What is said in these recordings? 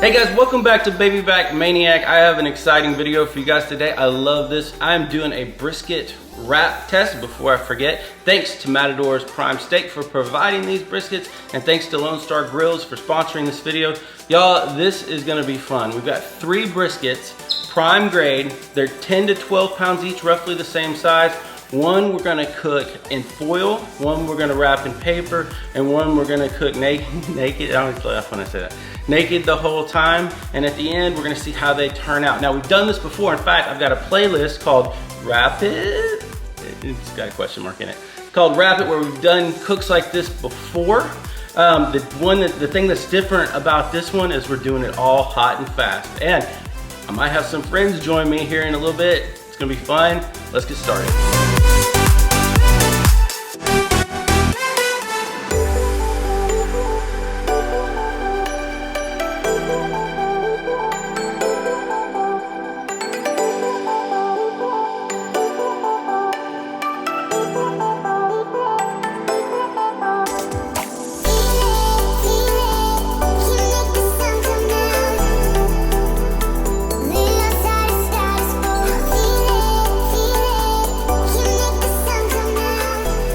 Hey guys, welcome back to Baby Back Maniac. I have an exciting video for you guys today. I love this. I'm doing a brisket wrap test. Before I forget, thanks to Matador's Prime Steak for providing these briskets, and thanks to Lonestar Grillz for sponsoring this video. Y'all, this is gonna be fun. We've got 3 briskets, prime grade. They're 10 to 12 pounds each, roughly the same size. One we're gonna cook in foil, one we're gonna wrap in paper, and one we're gonna cook naked. I always laugh when I say that. Naked the whole time, and at the end we're gonna see how they turn out. Now, we've done this before. In fact, I've got a playlist called Wrap It. It's got a question mark in it. It's called Wrap It, where we've done cooks like this before. The thing that's different about this one is we're doing it all hot and fast. And I might have some friends join me here in a little bit. It's gonna be fun. Let's get started.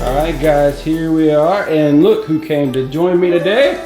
Alright guys, here we are, and look who came to join me today.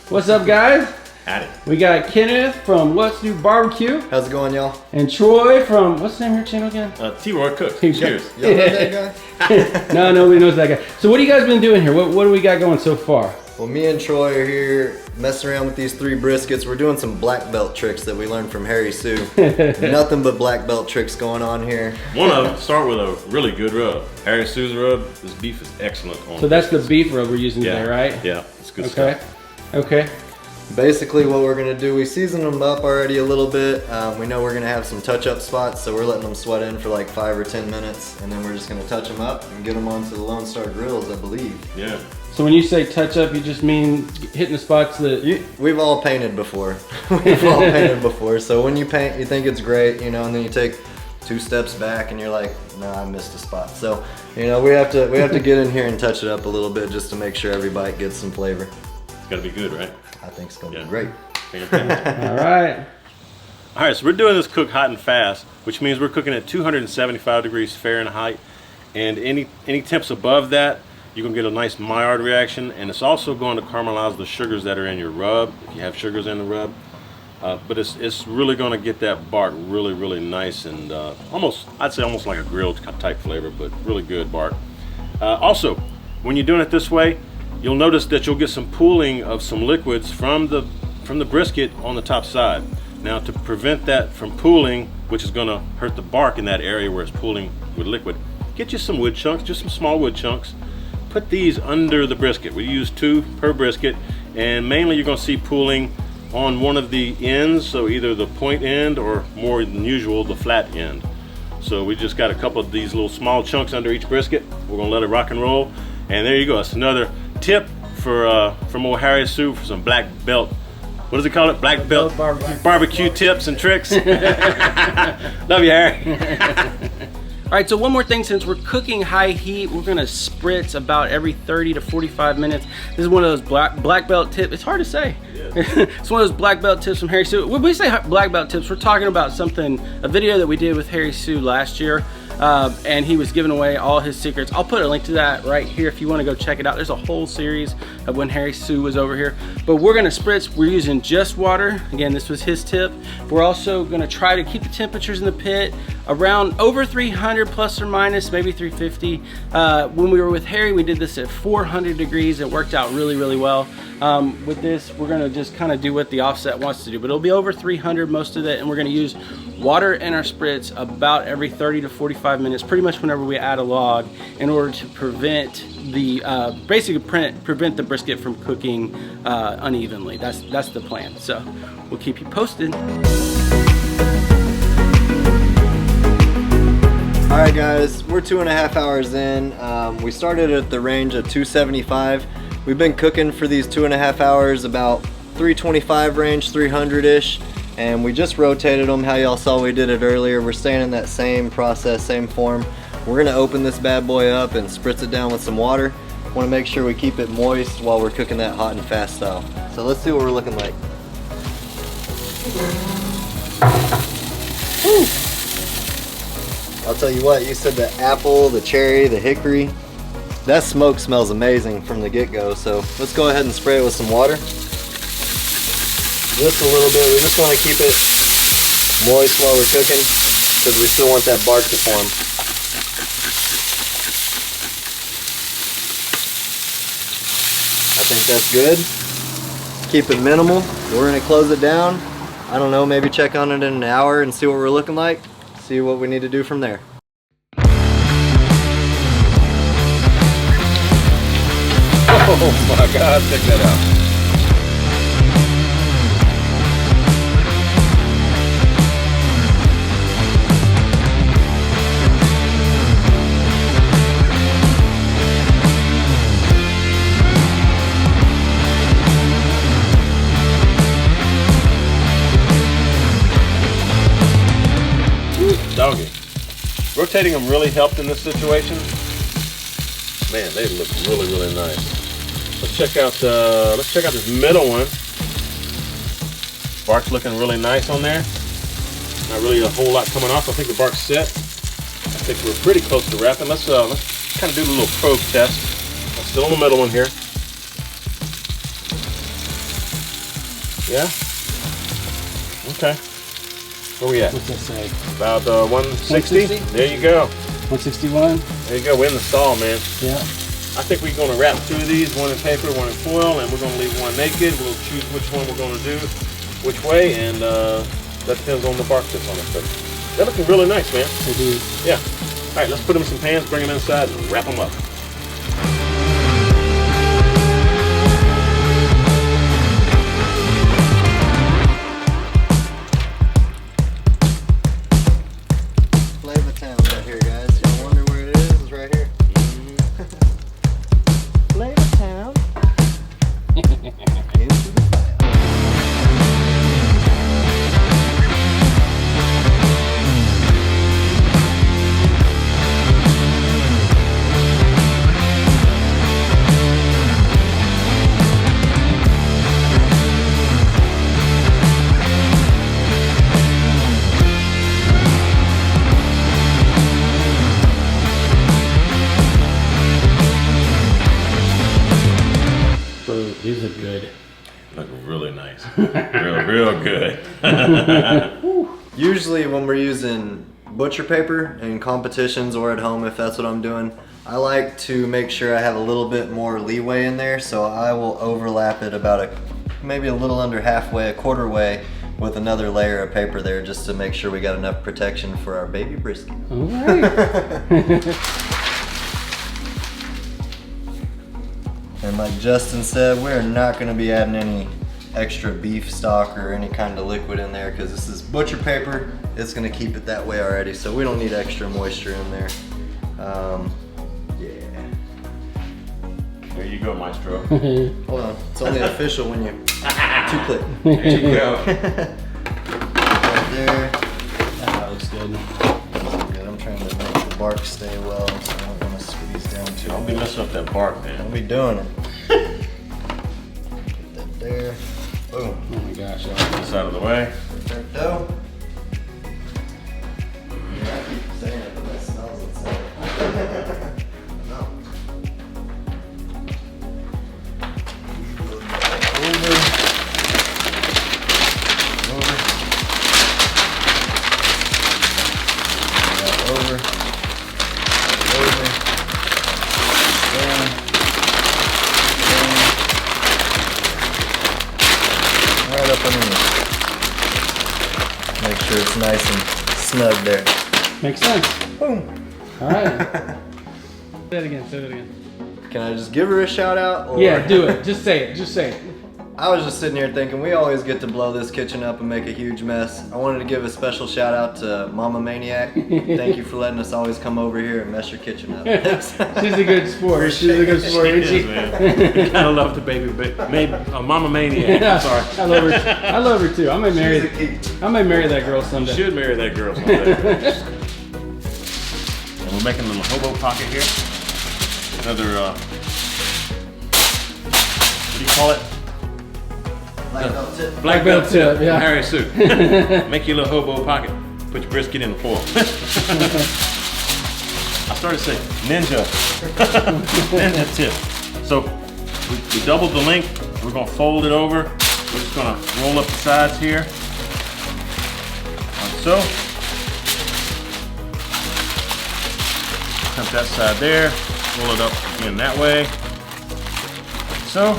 What's up guys? Howdy. We got Kenneth from What's New Barbecue. How's it going, y'all? And Troy from, what's the name of your channel again? T-Roy Cook. Cheers. Y'all know that guy? No, nobody knows that guy. So what have you guys been doing here? What do we got going so far? Well, me and Troy are here messing around with these 3 briskets. We're doing some black belt tricks that we learned from Harry Sue. Nothing but black belt tricks going on here. One of them, start with a really good rub. Harry Sue's rub, this beef is excellent. So that's the beef rub we're using today, right? Yeah, it's good stuff. Okay. Basically what we're gonna do, we seasoned them up already a little bit. We know we're gonna have some touch-up spots, so we're letting them sweat in for like 5 or 10 minutes, and then we're just gonna touch them up and get them onto the Lonestar Grillz, I believe. Yeah. So when you say touch up, you just mean hitting the spots that... We've all painted before. We've all painted before, so when you paint, you think it's great, you know, and then you take 2 steps back and you're like, no, I missed a spot. So, you know, we have to get in here and touch it up a little bit just to make sure every bite gets some flavor. It's gotta be good, right? I think it's gonna be great. All right. All right, so we're doing this cook hot and fast, which means we're cooking at 275 degrees Fahrenheit, and any temps above that, you're gonna get a nice Maillard reaction, and it's also going to caramelize the sugars that are in your rub, if you have sugars in the rub. But it's really gonna get that bark really, really nice and I'd say almost like a grilled type flavor, but really good bark. Also, when you're doing it this way, you'll notice that you'll get some pooling of some liquids from the brisket on the top side. Now, to prevent that from pooling, which is gonna hurt the bark in that area where it's pooling with liquid, get you some wood chunks, just some small wood chunks. Put these under the brisket. We use 2 per brisket, and mainly you're gonna see pooling on one of the ends, so either the point end or more than usual, the flat end. So we just got a couple of these little small chunks under each brisket. We're gonna let it rock and roll, and there you go. It's another tip for from old Harry Sue for some black belt. What does he call it? Black belt barbecue tips and tricks. Love you, Harry. All right, so one more thing, since we're cooking high heat, we're gonna spritz about every 30 to 45 minutes. This is one of those black belt tips. It's hard to say. Yeah. It's one of those black belt tips from Harry Sue. When we say black belt tips, we're talking about a video that we did with Harry Sue last year. And he was giving away all his secrets. I'll put a link to that right here if you want to go check it out. There's a whole series of when Harry Sue was over here. But we're gonna spritz, we're using just water. Again, this was his tip. We're also gonna try to keep the temperatures in the pit around over 300 plus or minus, maybe 350. When we were with Harry, we did this at 400 degrees. It worked out really, really well. With this, we're gonna just kind of do what the offset wants to do, but it'll be over 300 most of it, and we're gonna use water in our spritz about every 30 to 45 minutes, pretty much whenever we add a log, in order to prevent the basically prevent the brisket from cooking unevenly. That's the plan. So we'll keep you posted. All right, guys, we're 2.5 hours in. We started at the range of 275. We've been cooking for these 2.5 hours about 325 range, 300-ish. And we just rotated them how y'all saw we did it earlier. We're staying in that same process, same form. We're gonna open this bad boy up and spritz it down with some water. Want to make sure we keep it moist while we're cooking that hot and fast style. So let's see what we're looking like. Woo. I'll tell you what, you said the apple, the cherry, the hickory. That smoke smells amazing from the get-go, so let's go ahead and spray it with some water. Just a little bit. We just want to keep it moist while we're cooking because we still want that bark to form. I think that's good. Keep it minimal. We're going to close it down. I don't know, maybe check on it in an hour and see what we're looking like. See what we need to do from there. Oh my God, check that out. Doggy. Rotating them really helped in this situation. Man, they look really, really nice. Let's check out this middle one. Bark's looking really nice on there. Not really a whole lot coming off. I think the bark's set. I think we're pretty close to wrapping. Let's kind of do a little probe test. I'm still on the middle one here. Yeah. Okay. Where we at? What's that say? About 160? 160? There you go. 161? There you go. We're in the stall, man. Yeah. I think we're going to wrap 2 of these, one in paper, one in foil, and we're going to leave one naked. We'll choose which one we're going to do, which way, and that depends on the bark that's on it. But they're looking really nice, man. Yeah. All right, let's put them in some pans, bring them inside, and wrap them up. These look good. Look really nice. real good. Usually when we're using butcher paper in competitions or at home, if that's what I'm doing, I like to make sure I have a little bit more leeway in there, so I will overlap it about maybe a little under halfway, a quarter way, with another layer of paper there, just to make sure we got enough protection for our baby brisket. All right. And like Justin said, we're not going to be adding any extra beef stock or any kind of liquid in there because this is butcher paper. It's going to keep it that way already, so we don't need extra moisture in there. Yeah. There you go, Maestro. Hold on, it's only official when you two-click. There you go. Right there. That looks good. Good. I'm trying to make the bark stay well, so I don't want to squeeze down too Don't much. be messing up that bark, man. I'll be doing it. Get that there. Boom. Oh my gosh. This out of the way. Perfecto. Yeah, I keep saying it, but that smells insane. No. Over. Over. Down. Right up underneath. Make sure it's nice and snug there. Makes sense. Boom. All right. Say it again. Say it again. Can I just give her a shout out? Or? Yeah, do it. Just say it. Just say it. I was just sitting here thinking we always get to blow this kitchen up and make a huge mess. I wanted to give a special shout out to Mama Maniac. Thank you for letting us always come over here and mess your kitchen up. She's a good sport. She's a good sport, isn't she? man. I love the baby, Mama Maniac. I'm sorry. I love her. I love her too. I may marry that girl someday. Should marry that girl someday. And we're making a little hobo pocket here. Another, what do you call it? Black belt tip. yeah. Harry Sue. Make your little hobo pocket. Put your brisket in the foil. I started to say ninja. Ninja tip. So we doubled the length. We're gonna fold it over. We're just gonna roll up the sides here. Like so. Cut that side there. Roll it up again that way. Like so.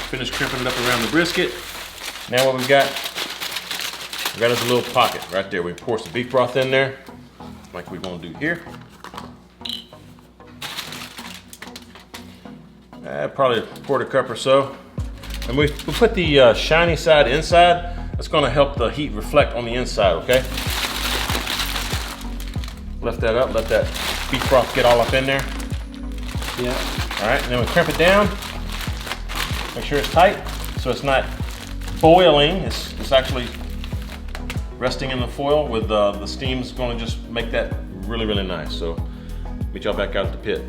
Finish crimping it up around the brisket. Now what we got is a little pocket right there. We pour some beef broth in there, like we're gonna do here. Probably a quarter cup or so. And we put the shiny side inside. That's gonna help the heat reflect on the inside, okay? Lift that up, let that beef broth get all up in there. Yeah. All right, and then we crimp it down. Make sure it's tight, so it's not boiling. It's actually resting in the foil with the steam's going to just make that really, really nice. So meet y'all back out at the pit.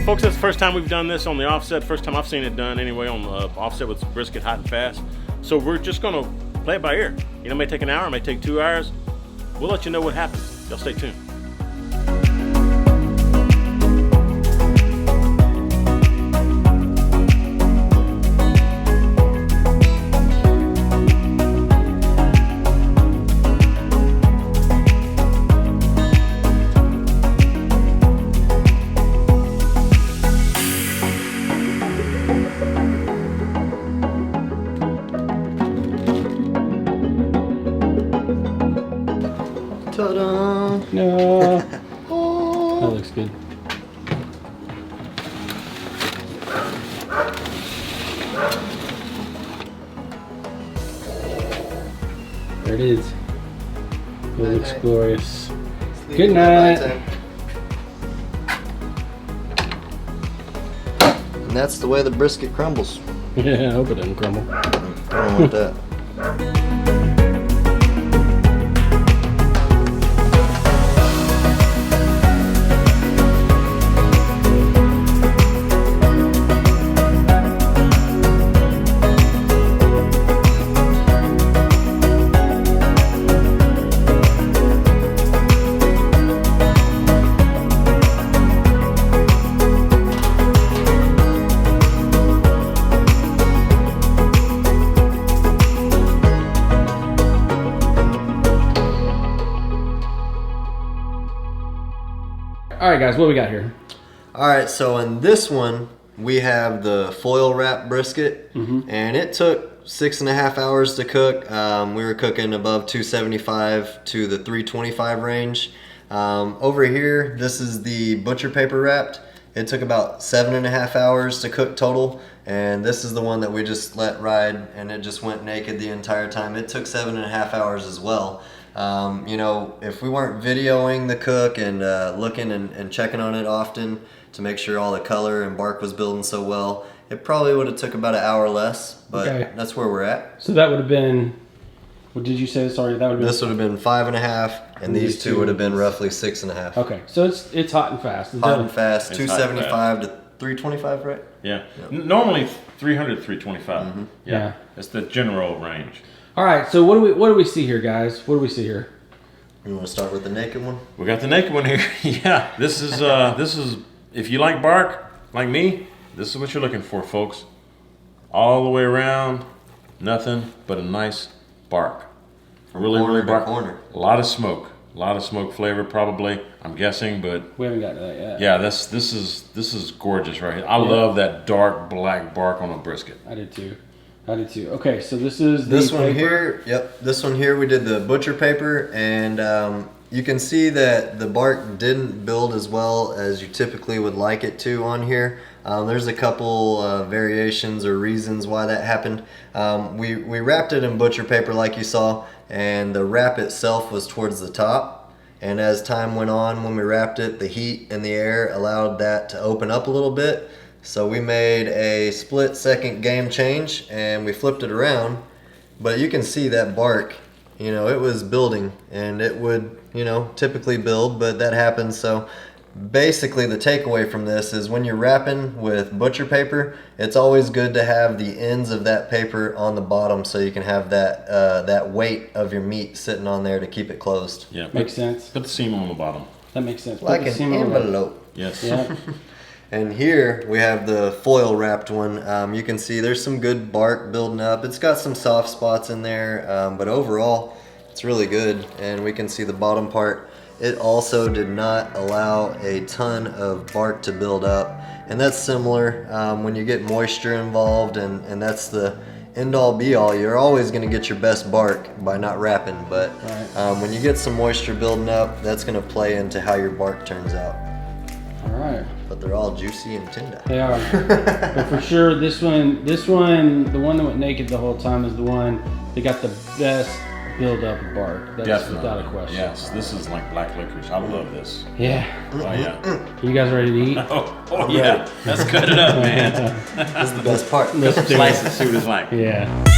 Folks, that's the first time we've done this on the offset. First time I've seen it done anyway on the offset with brisket hot and fast. So we're just gonna play it by ear. You know, it may take an hour, it may take 2 hours. We'll let you know what happens. Y'all stay tuned. Ta-da! No. That looks good. There it is. It looks glorious. Good night. And that's the way the brisket crumbles. Yeah, I hope it doesn't crumble. I don't want that. All right, guys, what we got here? All right, so in this one, we have the foil wrap brisket, and it took 6.5 hours to cook. We were cooking above 275 to the 325 range. Over here, this is the butcher paper wrapped. It took about 7.5 hours to cook total, and this is the one that we just let ride, and it just went naked the entire time. It took 7.5 hours as well. You know, if we weren't videoing the cook and looking and checking on it often to make sure all the color and bark was building so well, it probably would have took about an hour less, but that's where we're at. So that would have been, what did you say? Sorry, that would have been. This would have been 5.5, and these two would have been roughly 6.5. Okay, so it's hot and fast. Hot and fast, 275 to 325, right? Yeah. Normally 300 to 325. Yeah. That's the general range. All right, so what do we see here, guys? What do we see here? You want to start with the naked one? We got the naked one here. Yeah. This is if you like bark like me, this is what you're looking for, folks. All the way around, nothing but a nice bark. Really bark. Corner. A lot of smoke flavor probably, I'm guessing, but we haven't gotten to that yet. Yeah, this is gorgeous right here. I love that dark black bark on a brisket. I did too. Okay, so this is this one here. Yep, this one here we did the butcher paper, and you can see that the bark didn't build as well as you typically would like it to on here. There's a couple variations or reasons why that happened. We wrapped it in butcher paper like you saw, and the wrap itself was towards the top. And as time went on, when we wrapped it, the heat and the air allowed that to open up a little bit. So we made a split-second game change and we flipped it around. But you can see that bark, you know, it was building, and it would, you know, typically build, but that happens. So basically the takeaway from this is when you're wrapping with butcher paper, it's always good to have the ends of that paper on the bottom so you can have that that weight of your meat sitting on there to keep it closed. Yeah, Makes sense. Put the seam on the bottom. That makes sense. Like Put the an seam on the- envelope. Yes. Yeah. And here we have the foil wrapped one. You can see there's some good bark building up. It's got some soft spots in there, but overall it's really good. And we can see the bottom part. It also did not allow a ton of bark to build up. And that's similar when you get moisture involved, and that's the end all be all. You're always gonna get your best bark by not wrapping, but when you get some moisture building up, that's gonna play into how your bark turns out. All right. But they're all juicy and tender. They are. But for sure, this one, the one that went naked the whole time is the one that got the best build up of bark. That's Definitely. without a question. Yes, this is like black licorice. I love this. Yeah. Oh yeah. You guys ready to eat? Oh yeah. Let's cut it up, man. That's the best part. Let's do Slice it. it, see what it's like. Yeah.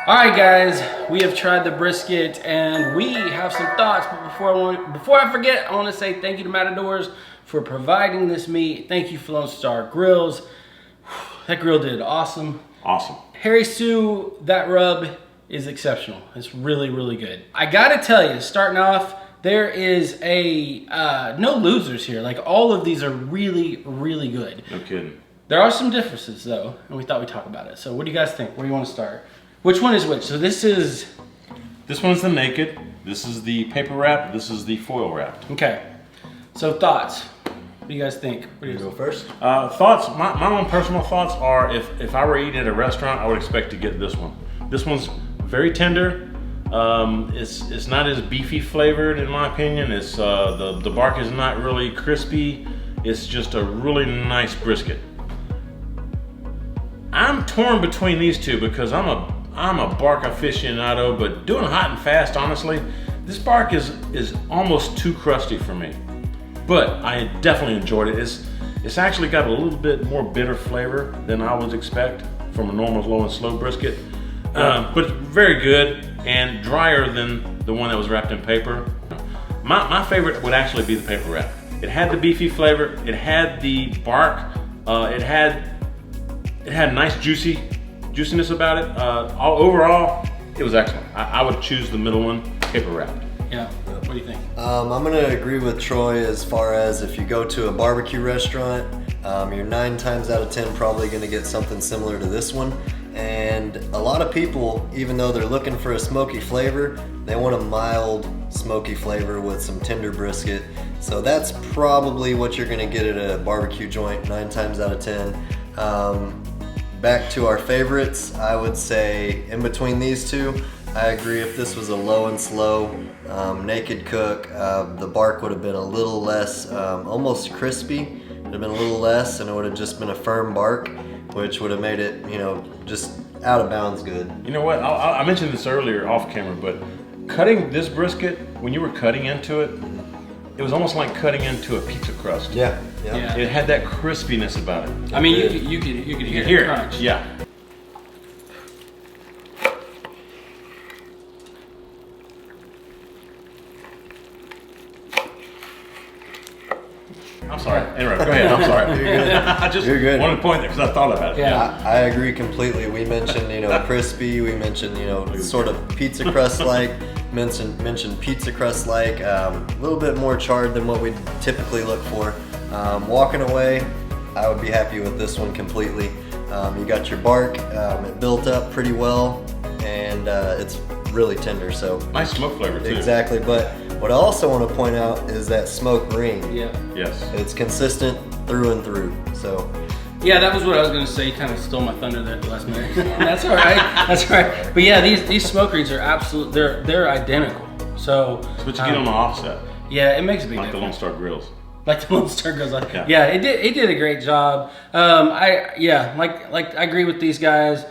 All right, guys, we have tried the brisket and we have some thoughts. But before I forget, I want to say thank you to Matadors for providing this meat. Thank you for Lonestar Grillz. That grill did awesome. Awesome. Harry Sue, that rub is exceptional. It's really, really good. I gotta tell you, starting off, there is no losers here. Like, all of these are really, really good. No kidding. There are some differences though, and we thought we'd talk about it. So what do you guys think? Where do you want to start? Which one is which? So this one's the naked, this is the paper wrap, this is the foil wrapped. okay. So thoughts. What do you guys think? What do you Go first. Thoughts, my own personal thoughts are, if I were eating at a restaurant, I would expect to get this one. This one's very tender. It's not as beefy flavored in my opinion. It's the bark is not really crispy. It's just a really nice brisket. I'm torn between these two because I'm a bark aficionado, but doing hot and fast, honestly, this bark is almost too crusty for me. But I definitely enjoyed it. It's actually got a little bit more bitter flavor than I would expect from a normal low and slow brisket. But it's very good and drier than the one that was wrapped in paper. My favorite would actually be the paper wrap. It had the beefy flavor, it had the bark It had nice juiciness about it. Overall, it was excellent. I would choose the middle one, paper wrapped. Yeah. What do you think? I'm gonna agree with Troy as far as if you go to a barbecue restaurant, you're 9 times out of 10 probably gonna get something similar to this one. And a lot of people, even though they're looking for a smoky flavor, they want a mild smoky flavor with some tender brisket. So that's probably what you're gonna get at a barbecue joint 9 times out of 10. Back to our favorites, I would say in between these two, I agree if this was a low and slow naked cook, the bark would have been a little less, almost crispy. It would have been a little less and it would have just been a firm bark, which would have made it, you know, just out of bounds good. You know what, I mentioned this earlier off camera, but cutting this brisket, when you were cutting into it, it was almost like cutting into a pizza crust. Yeah. It had that crispiness about it. I mean, you could hear the crunch. Yeah. I'm sorry, interrupt. Go ahead. I'm sorry. You're good. I just You're good. wanted to point there because I thought about it. Yeah. I agree completely. We mentioned, you know, crispy. We mentioned, you know, sort of pizza crust-like. Mentioned pizza crust-like. A little bit more charred than what we typically look for. Walking away, I would be happy with this one completely. You got your bark. It built up pretty well, and it's really tender. So Nice smoke flavor too. exactly. But what I also want to point out is that smoke ring. Yeah. Yes. It's consistent through and through. So. Yeah, that was what I was gonna say. You kind of stole my thunder there at the last minute. That's all right. That's all right. But yeah, these smoke rings are absolute. They're identical. So. That's what you get on the offset. Yeah, it makes a big Like the difference. Lonestar Grillz. Like the Lonestar Grillz. Yeah. Yeah, it did a great job. I agree with these guys.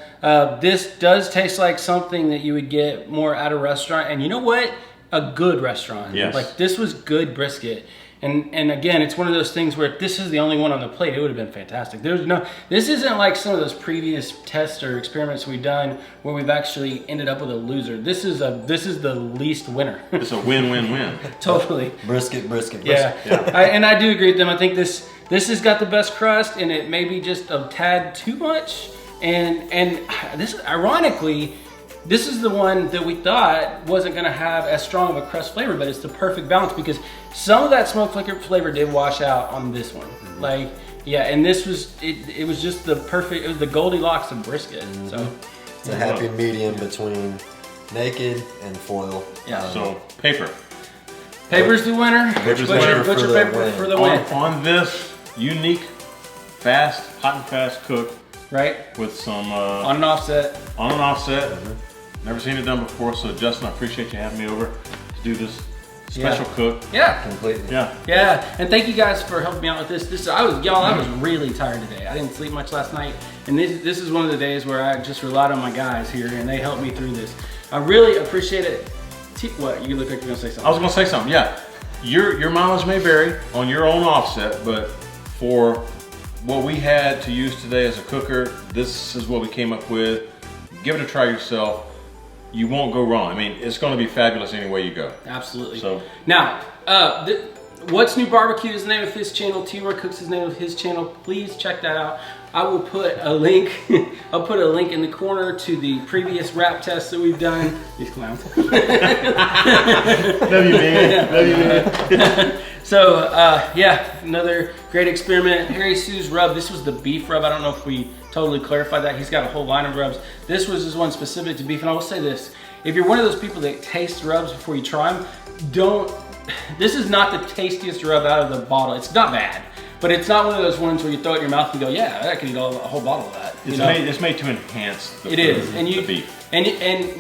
This does taste like something that you would get more at a restaurant, and you know what? A good restaurant. Yes. Like this was good brisket. And again, it's one of those things where if this is the only one on the plate, it would have been fantastic. This isn't like some of those previous tests or experiments we've done where we've actually ended up with a loser. This is the least winner. It's a win-win-win. Totally. Brisket. Yeah. And I do agree with them. I think this has got the best crust, and it may be just a tad too much. And this, ironically, this is the one that we thought wasn't going to have as strong of a crust flavor, but it's the perfect balance because some of that smoke flavor did wash out on this one. Mm-hmm. Like, yeah, and this was, it was just the perfect, it was the Goldilocks of brisket. Mm-hmm. So It's a happy medium between naked and foil. Yeah. So paper. Paper's the winner. Paper's the Butcher winner for the paper win. for the win. On this unique, hot and fast cook Right? with some On an offset. on an offset. Never seen it done before, so Justin, I appreciate you having me over to do this special cook. Yeah. Completely. Yeah. Yeah, and thank you guys for helping me out with this. I was really tired today. I didn't sleep much last night, and this is one of the days where I just relied on my guys here, and they helped me through this. I really appreciate it. What? You look like you're gonna say something. I was gonna say something. Yeah, your mileage may vary on your own offset, but for what we had to use today as a cooker, this is what we came up with. Give it a try yourself. You won't go wrong. I mean, it's going to be fabulous any way you go. Absolutely. So now, What's New Barbecue is the name of his channel. T-Roy Cooks is the name of his channel. Please check that out. I will put a link. I'll put a link in the corner to the previous wrap tests that we've done. These clowns. love you, man. Love you, man. So yeah, another great experiment. Harry Sue's rub. This was the beef rub. I don't know if we totally clarified that. He's got a whole line of rubs. This was his one specific to beef. And I will say this: if you're one of those people that taste rubs before you try them, don't. This is not the tastiest rub out of the bottle. It's not bad, but it's not one of those ones where you throw it in your mouth and go, "Yeah, I can eat a whole bottle of that." It's made to enhance the beef. And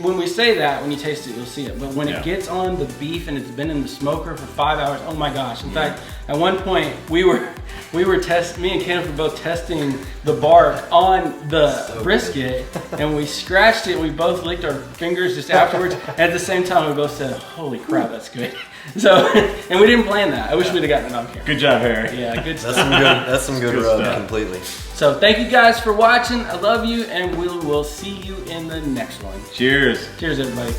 when we say that, when you taste it, you'll see it. But when it gets on the beef and it's been in the smoker for 5 hours, oh my gosh! In fact, at one point me and Kenneth were both testing the bark on the brisket, and we scratched it. We both licked our fingers just afterwards. And at the same time, we both said, "Holy crap, that's good!" So, and we didn't plan that. I wish we'd have gotten it on camera. Good job, Harry. Yeah, good stuff. That's some good rub, stuff. completely. So thank you guys for watching. I love you, and we will see you in the next one. Cheers. Cheers, everybody.